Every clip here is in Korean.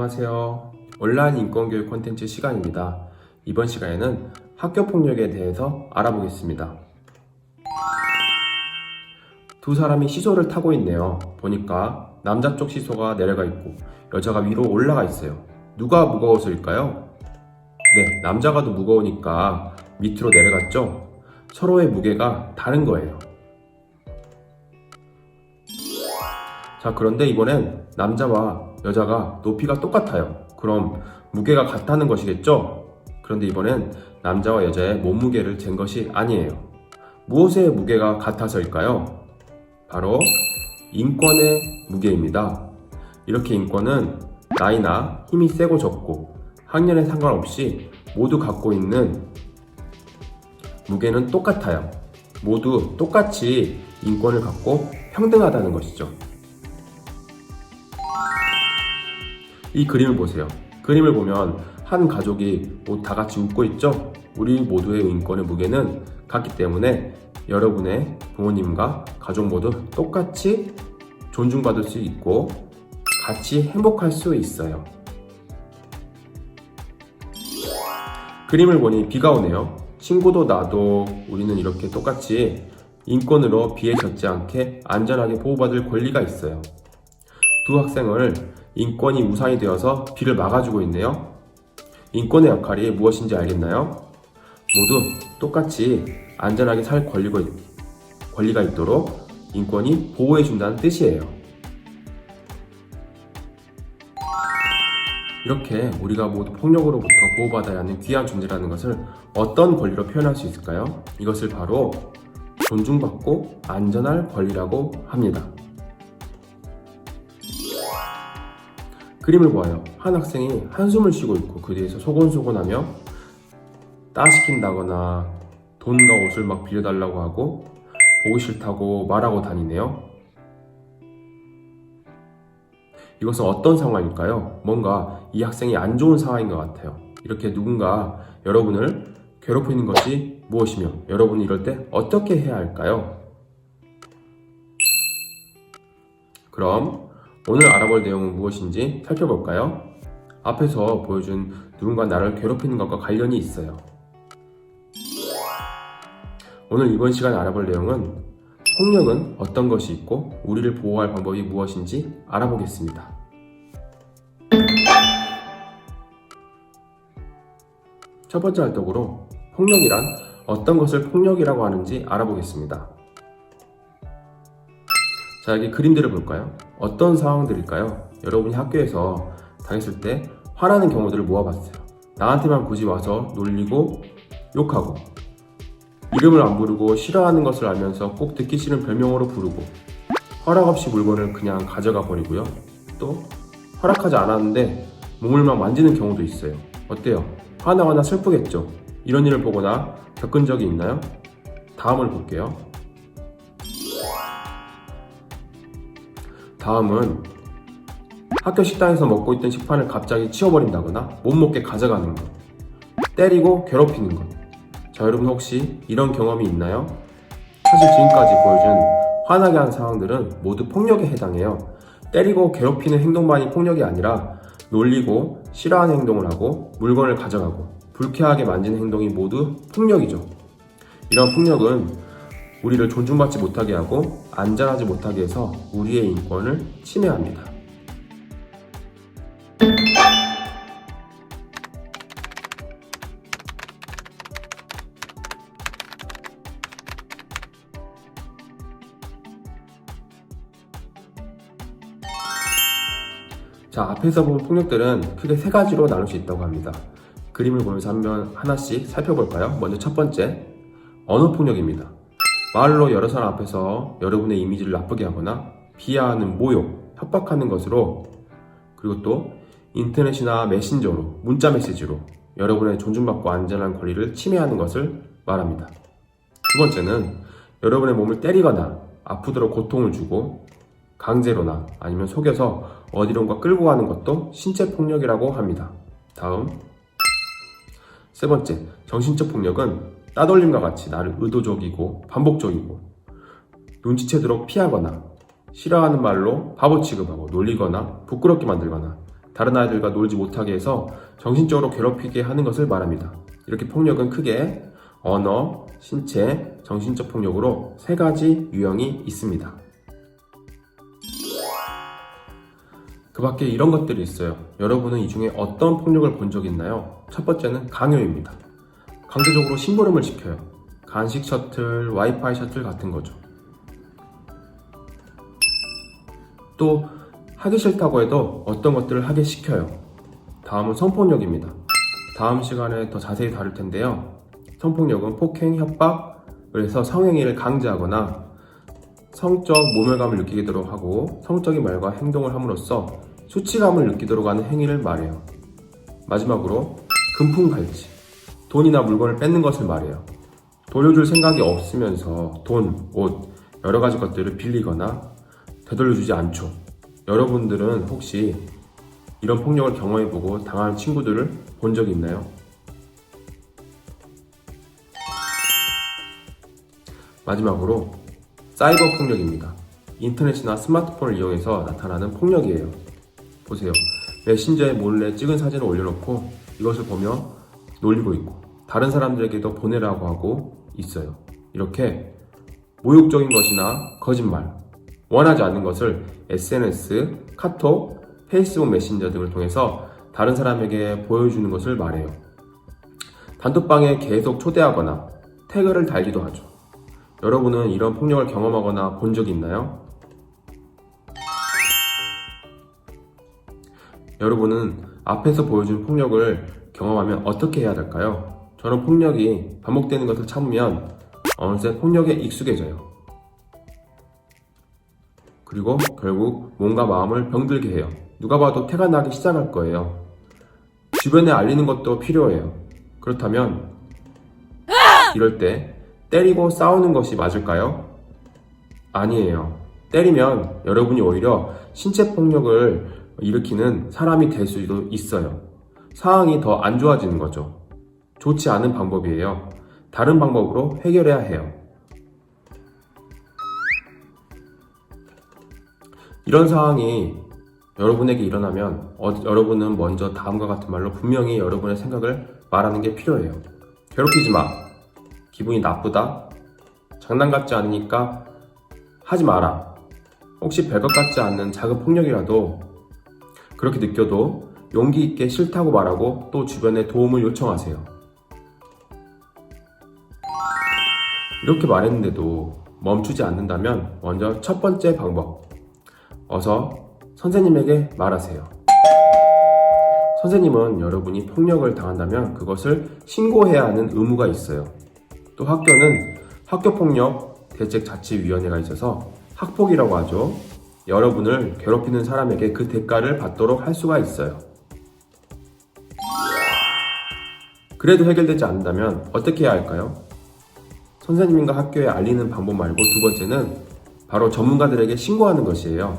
안녕하세요. 온라인 인권교육 콘텐츠 시간입니다. 이번 시간에는 학교폭력에 대해서 알아보겠습니다. 두 사람이 시소를 타고 있네요. 보니까 남자 쪽 시소가 내려가 있고 여자가 위로 올라가 있어요. 누가 무거워서일까요? 네, 남자가 더 무거우니까 밑으로 내려갔죠? 서로의 무게가 다른 거예요. 자, 그런데 이번엔 남자와 여자가 높이가 똑같아요. 그럼 무게가 같다는 것이겠죠? 그런데 이번엔 남자와 여자의 몸무게를 잰 것이 아니에요. 무엇의 무게가 같아서일까요? 바로 인권의 무게입니다. 이렇게 인권은 나이나 힘이 세고 적고 학년에 상관없이 모두 갖고 있는 무게는 똑같아요. 모두 똑같이 인권을 갖고 평등하다는 것이죠. 이 그림을 보세요. 그림을 보면 한 가족이 다 같이 웃고 있죠? 우리 모두의 인권의 무게는 같기 때문에 여러분의 부모님과 가족 모두 똑같이 존중받을 수 있고 같이 행복할 수 있어요. 그림을 보니 비가 오네요. 친구도 나도 우리는 이렇게 똑같이 인권으로 비에 젖지 않게 안전하게 보호받을 권리가 있어요. 두 학생을 인권이 우산이 되어서 비를 막아주고 있네요. 인권의 역할이 무엇인지 알겠나요? 모두 똑같이 안전하게 살 권리가 있도록 인권이 보호해준다는 뜻이에요. 이렇게 우리가 모두 폭력으로부터 보호받아야 하는 귀한 존재라는 것을 어떤 권리로 표현할 수 있을까요? 이것을 바로 존중받고 안전할 권리라고 합니다. 그림을 보아요. 한 학생이 한숨을 쉬고 있고 그 뒤에서 소곤소곤하며 따시킨다거나 돈과 옷을 막 빌려달라고 하고 보기 싫다고 말하고 다니네요. 이것은 어떤 상황일까요? 뭔가 이 학생이 안 좋은 상황인 것 같아요. 이렇게 누군가 여러분을 괴롭히는 것이 무엇이며 여러분이 이럴 때 어떻게 해야 할까요? 그럼 오늘 알아볼 내용은 무엇인지 살펴볼까요? 앞에서 보여준 누군가 나를 괴롭히는 것과 관련이 있어요. 오늘 이번 시간에 알아볼 내용은 폭력은 어떤 것이 있고 우리를 보호할 방법이 무엇인지 알아보겠습니다. 첫 번째 활동으로 폭력이란 어떤 것을 폭력이라고 하는지 알아보겠습니다. 자, 여기 그림들을 볼까요? 어떤 상황들일까요? 여러분이 학교에서 당했을 때 화나는 경우들을 모아봤어요. 나한테만 굳이 와서 놀리고 욕하고 이름을 안 부르고 싫어하는 것을 알면서 꼭 듣기 싫은 별명으로 부르고 허락 없이 물건을 그냥 가져가 버리고요. 또 허락하지 않았는데 몸을 막 만지는 경우도 있어요. 어때요? 화나거나 슬프겠죠? 이런 일을 보거나 겪은 적이 있나요? 다음을 볼게요. 다음은 학교 식당에서 먹고 있던 식판을 갑자기 치워버린다거나 못 먹게 가져가는 것, 때리고 괴롭히는 것. 자, 여러분 혹시 이런 경험이 있나요? 사실 지금까지 보여준 화나게 한 상황들은 모두 폭력에 해당해요. 때리고 괴롭히는 행동만이 폭력이 아니라 놀리고 싫어하는 행동을 하고 물건을 가져가고 불쾌하게 만지는 행동이 모두 폭력이죠. 이런 폭력은 우리를 존중받지 못하게 하고 안전하지 못하게 해서 우리의 인권을 침해합니다. 자, 앞에서 본 폭력들은 크게 세 가지로 나눌 수 있다고 합니다. 그림을 보면서 하나씩 살펴볼까요? 먼저 첫 번째, 언어폭력입니다. 말로 여러 사람 앞에서 여러분의 이미지를 나쁘게 하거나 비하하는 모욕, 협박하는 것으로, 그리고 또 인터넷이나 메신저로, 문자 메시지로 여러분의 존중받고 안전한 권리를 침해하는 것을 말합니다. 두 번째는 여러분의 몸을 때리거나 아프도록 고통을 주고 강제로나 아니면 속여서 어디론가 끌고 가는 것도 신체 폭력이라고 합니다. 다음, 세 번째, 정신적 폭력은 따돌림과 같이 나를 의도적이고 반복적이고 눈치채도록 피하거나 싫어하는 말로 바보 취급하고 놀리거나 부끄럽게 만들거나 다른 아이들과 놀지 못하게 해서 정신적으로 괴롭히게 하는 것을 말합니다. 이렇게 폭력은 크게 언어, 신체, 정신적 폭력으로 3가지 유형이 있습니다. 그 밖에 이런 것들이 있어요. 여러분은 이 중에 어떤 폭력을 본 적 있나요? 첫 번째는 강요입니다. 강제적으로 심부름을 시켜요. 간식 셔틀, 와이파이 셔틀 같은 거죠. 또 하기 싫다고 해도 어떤 것들을 하게 시켜요. 다음은 성폭력입니다. 다음 시간에 더 자세히 다룰 텐데요. 성폭력은 폭행, 협박을 해서 성행위를 강제하거나 성적 모멸감을 느끼도록 하고 성적인 말과 행동을 함으로써 수치감을 느끼도록 하는 행위를 말해요. 마지막으로 금품갈취, 돈이나 물건을 뺏는 것을 말해요. 돌려줄 생각이 없으면서 돈, 옷, 여러 가지 것들을 빌리거나 되돌려주지 않죠. 여러분들은 혹시 이런 폭력을 경험해보고 당한 친구들을 본 적이 있나요? 마지막으로 사이버 폭력입니다. 인터넷이나 스마트폰을 이용해서 나타나는 폭력이에요. 보세요. 메신저에 몰래 찍은 사진을 올려놓고 이것을 보며 놀리고 있고 다른 사람들에게도 보내라고 하고 있어요. 이렇게 모욕적인 것이나 거짓말, 원하지 않는 것을 SNS, 카톡, 페이스북 메신저 등을 통해서 다른 사람에게 보여주는 것을 말해요. 단톡방에 계속 초대하거나 태그를 달기도 하죠. 여러분은 이런 폭력을 경험하거나 본 적이 있나요? 여러분은 앞에서 보여준 폭력을 경험하면 어떻게 해야 될까요? 저는 폭력이 반복되는 것을 참으면 어느새 폭력에 익숙해져요. 그리고 결국 몸과 마음을 병들게 해요. 누가 봐도 태가 나기 시작할 거예요. 주변에 알리는 것도 필요해요. 그렇다면 이럴 때 때리고 싸우는 것이 맞을까요? 아니에요. 때리면 여러분이 오히려 신체 폭력을 일으키는 사람이 될 수도 있어요. 상황이 더 안 좋아지는 거죠. 좋지 않은 방법이에요. 다른 방법으로 해결해야 해요. 이런 상황이 여러분에게 일어나면 여러분은 먼저 다음과 같은 말로 분명히 여러분의 생각을 말하는 게 필요해요. 괴롭히지 마. 기분이 나쁘다. 장난 같지 않으니까 하지 마라. 혹시 별것 같지 않는 작은 폭력이라도 그렇게 느껴도 용기 있게 싫다고 말하고 또 주변에 도움을 요청하세요. 이렇게 말했는데도 멈추지 않는다면 먼저 첫 번째 방법. 어서 선생님에게 말하세요. 선생님은 여러분이 폭력을 당한다면 그것을 신고해야 하는 의무가 있어요. 또 학교는 학교폭력 대책자치위원회가 있어서 학폭이라고 하죠. 여러분을 괴롭히는 사람에게 그 대가를 받도록 할 수가 있어요. 그래도 해결되지 않는다면 어떻게 해야 할까요? 선생님과 학교에 알리는 방법 말고 두 번째는 바로 전문가들에게 신고하는 것이에요.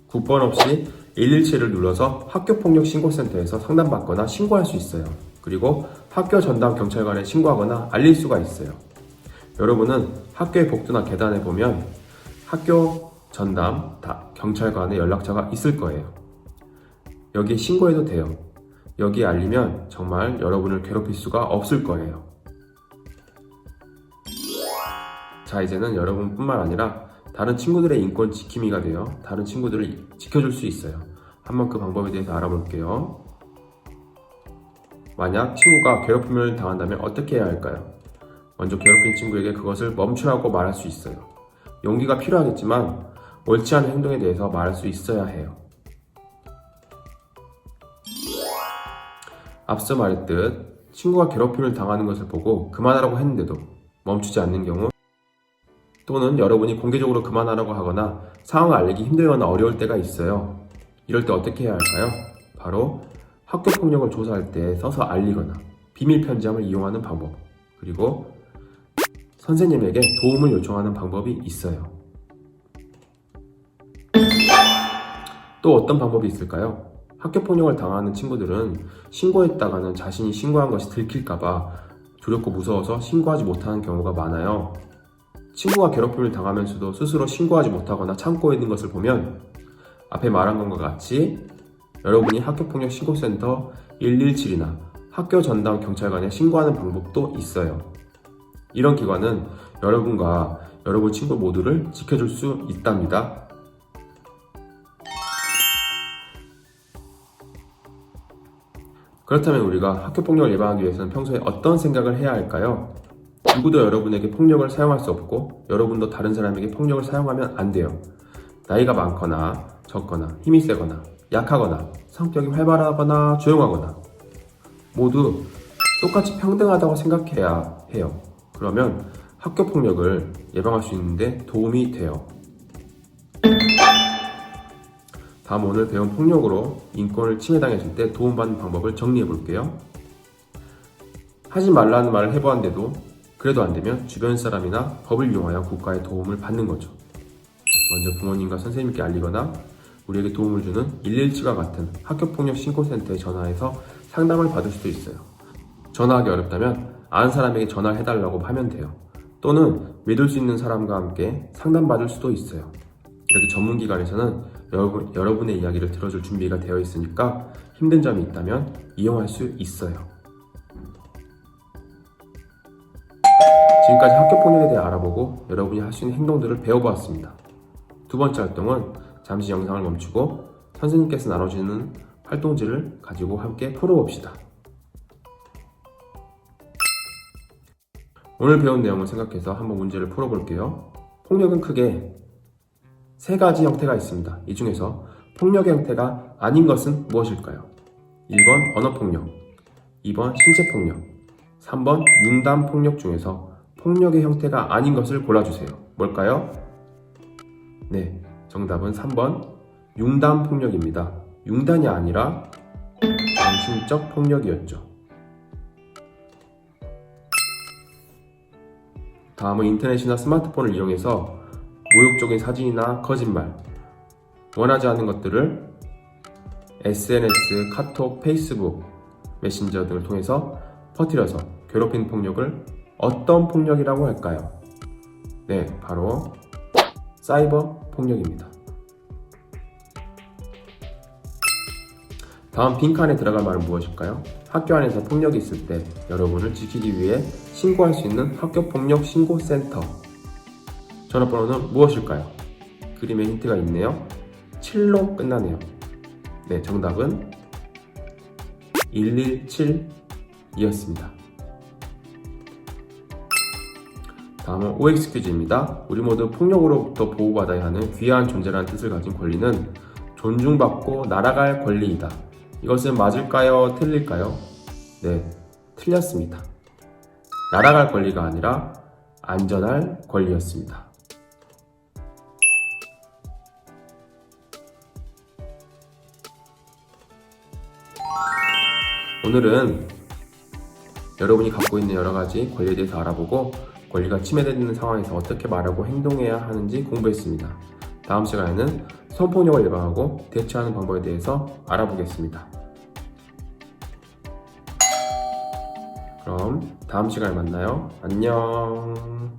국번 없이 117을 눌러서 학교폭력신고센터에서 상담받거나 신고할 수 있어요. 그리고 학교 전담 경찰관에 신고하거나 알릴 수가 있어요. 여러분은 학교의 복도나 계단에 보면 학교 전담 경찰관의 연락처가 있을 거예요. 여기에 신고해도 돼요. 여기에 알리면 정말 여러분을 괴롭힐 수가 없을 거예요. 자, 이제는 여러분뿐만 아니라 다른 친구들의 인권 지킴이가 되어 다른 친구들을 지켜줄 수 있어요. 한번 그 방법에 대해서 알아볼게요. 만약 친구가 괴롭힘을 당한다면 어떻게 해야 할까요? 먼저 괴롭힌 친구에게 그것을 멈추라고 말할 수 있어요. 용기가 필요하겠지만 옳지 않은 행동에 대해서 말할 수 있어야 해요. 앞서 말했듯 친구가 괴롭힘을 당하는 것을 보고 그만하라고 했는데도 멈추지 않는 경우, 또는 여러분이 공개적으로 그만하라고 하거나 상황을 알리기 힘들거나 어려울 때가 있어요. 이럴 때 어떻게 해야 할까요? 바로 학교폭력을 조사할 때 써서 알리거나 비밀 편지함을 이용하는 방법, 그리고 선생님에게 도움을 요청하는 방법이 있어요. 또 어떤 방법이 있을까요? 학교폭력을 당하는 친구들은 신고했다가는 자신이 신고한 것이 들킬까봐 두렵고 무서워서 신고하지 못하는 경우가 많아요. 친구가 괴롭힘을 당하면서도 스스로 신고하지 못하거나 참고 있는 것을 보면 앞에 말한 것과 같이 여러분이 학교폭력 신고센터 117이나 학교 전담 경찰관에 신고하는 방법도 있어요. 이런 기관은 여러분과 여러분 친구 모두를 지켜줄 수 있답니다. 그렇다면 우리가 학교폭력을 예방하기 위해서는 평소에 어떤 생각을 해야 할까요? 누구도 여러분에게 폭력을 사용할 수 없고 여러분도 다른 사람에게 폭력을 사용하면 안 돼요. 나이가 많거나 적거나 힘이 세거나 약하거나 성격이 활발하거나 조용하거나 모두 똑같이 평등하다고 생각해야 해요. 그러면 학교폭력을 예방할 수 있는데 도움이 돼요. 다음 오늘 배운 폭력으로 인권을 침해당했을 때 도움받는 방법을 정리해 볼게요. 하지 말라는 말을 해보았는데도 그래도 안 되면 주변 사람이나 법을 이용하여 국가의 도움을 받는 거죠. 먼저 부모님과 선생님께 알리거나 우리에게 도움을 주는 117과 같은 학교폭력 신고센터에 전화해서 상담을 받을 수도 있어요. 전화하기 어렵다면 아는 사람에게 전화를 해달라고 하면 돼요. 또는 믿을 수 있는 사람과 함께 상담받을 수도 있어요. 이렇게 전문기관에서는 여러분의 이야기를 들어줄 준비가 되어 있으니까 힘든 점이 있다면 이용할 수 있어요. 지금까지 학교폭력에 대해 알아보고 여러분이 할 수 있는 행동들을 배워보았습니다. 두 번째 활동은 잠시 영상을 멈추고 선생님께서 나눠주는 활동지를 가지고 함께 풀어봅시다. 오늘 배운 내용을 생각해서 한번 문제를 풀어볼게요. 폭력은 크게 세 가지 형태가 있습니다. 이 중에서 폭력의 형태가 아닌 것은 무엇일까요? 1번 언어폭력, 2번 신체폭력, 3번 융단폭력 중에서 폭력의 형태가 아닌 것을 골라주세요. 뭘까요? 네, 정답은 3번 융단폭력입니다. 융단이 아니라 정신적 폭력이었죠. 다음은 인터넷이나 스마트폰을 이용해서 모욕적인 사진이나 거짓말, 원하지 않는 것들을 SNS, 카톡, 페이스북, 메신저 등을 통해서 퍼뜨려서 괴롭히는 폭력을 어떤 폭력이라고 할까요? 네, 바로 사이버 폭력입니다. 다음 빈칸에 들어갈 말은 무엇일까요? 학교 안에서 폭력이 있을 때 여러분을 지키기 위해 신고할 수 있는 학교폭력 신고센터. 전화번호는 무엇일까요? 그림에 힌트가 있네요. 7로 끝나네요. 네, 정답은 117이었습니다. 다음은 OX 퀴즈입니다. 우리 모두 폭력으로부터 보호받아야 하는 귀한 존재라는 뜻을 가진 권리는 존중받고 날아갈 권리이다. 이것은 맞을까요? 틀릴까요? 네, 틀렸습니다. 날아갈 권리가 아니라 안전할 권리였습니다. 오늘은 여러분이 갖고 있는 여러 가지 권리에 대해서 알아보고 권리가 침해되는 상황에서 어떻게 말하고 행동해야 하는지 공부했습니다. 다음 시간에는 성폭력을 예방하고 대처하는 방법에 대해서 알아보겠습니다. 그럼 다음 시간에 만나요. 안녕.